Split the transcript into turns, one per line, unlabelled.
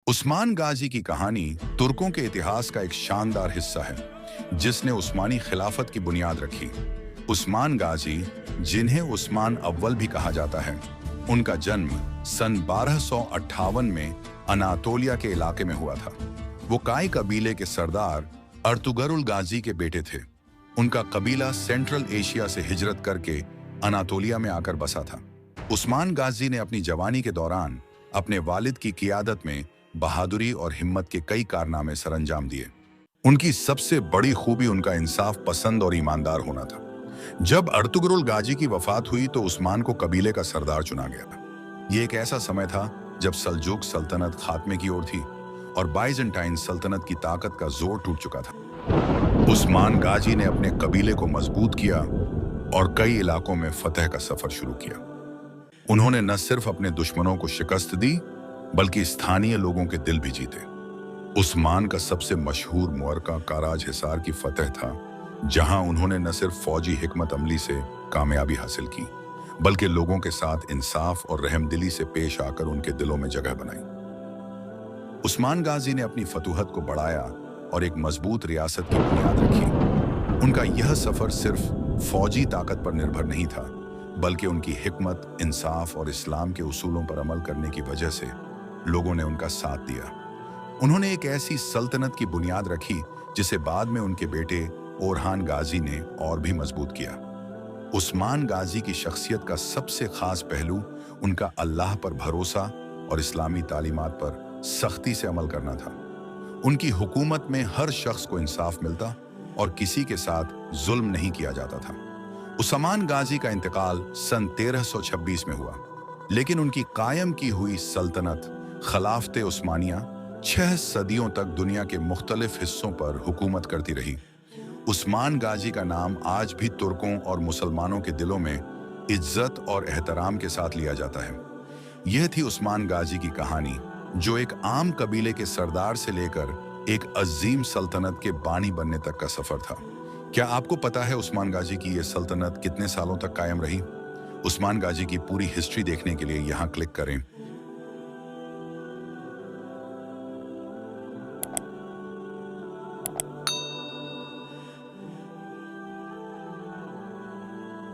उस्मान गाजी की कहानी तुर्कों के इतिहास का एक शानदार हिस्सा है जिसने उस्मानी खिलाफत की बुनियाद रखी। उस्मान गाजी, जिन्हें उस्मान अव्वल भी कहा जाता है, उनका जन्म सन 1258 में अनातोलिया के इलाके में हुआ था। वो काई कबीले के सरदार अर्तुगरुल गाजी के बेटे थे। उनका कबीला सेंट्रल एशिया से हिजरत करके अनातोलिया में आकर बसा था। उस्मान गाजी ने अपनी जवानी के दौरान अपने वालिद की क़ियादत में बहादुरी और हिम्मत के कई कारनामे सरअंजाम दिए। उनकी सबसे बड़ी खूबी उनका इंसाफ पसंद और ईमानदार होना था। जब अर्तुगरुल गाजी की वफात हुई तो उस्मान को कबीले का सरदार चुना गया। ये एक ऐसा समय था जब सल्जूक सल्तनत खात्मे की ओर थी और बाइजेंटाइन सल्तनत की ताकत का जोर टूट चुका था। उस्मान गाजी ने अपने कबीले को मजबूत किया और कई इलाकों में फतह का सफर शुरू किया। उन्होंने न सिर्फ अपने दुश्मनों को शिकस्त दी बल्कि स्थानीय लोगों के दिल भी जीते। उस्मान का सबसे मशहूर मुअरका काराज हिसार की फतह था, जहां उन्होंने न सिर्फ फौजी हिकमत अमली से कामयाबी हासिल की बल्कि लोगों के साथ इंसाफ और रहमदिली से पेश आकर उनके दिलों में जगह बनाई। उस्मान गाजी ने अपनी फतूहत को बढ़ाया और एक मजबूत रियासत की बुनियाद रखी। उनका यह सफर सिर्फ फौजी ताकत पर निर्भर नहीं था बल्कि उनकी हिकमत, इंसाफ और इस्लाम के उसूलों पर अमल करने की वजह से लोगों ने उनका साथ दिया। उन्होंने एक ऐसी सल्तनत की बुनियाद रखी जिसे बाद में उनके बेटे ओरहान गाजी ने और भी मजबूत किया। उस्मान गाजी की शख्सियत का सबसे खास पहलू उनका अल्लाह पर भरोसा और इस्लामी तालीमात पर सख्ती से अमल करना था। उनकी हुकूमत में हर शख्स को इंसाफ मिलता और किसी के साथ जुल्म नहीं किया जाता था। उस्मान गाजी का इंतकाल सन 1326 में हुआ, लेकिन उनकी कायम की हुई सल्तनत खिलाफत उस्मानिया 6 सदियों तक दुनिया के मुख्तलिफ हिस्सों पर हुकूमत करती रही। उस्मान गाजी का नाम आज भी तुर्कों और मुसलमानों के दिलों में इज्जत और एहतराम के साथ लिया जाता है। यह थी उस्मान गाजी की कहानी, जो एक आम कबीले के सरदार से लेकर एक अजीम सल्तनत के बानी बनने तक का सफर था। क्या आपको पता है उस्मान गाजी की यह सल्तनत कितने सालों तक कायम रही? उस्मान गाजी की पूरी हिस्ट्री देखने के लिए यहाँ क्लिक करें।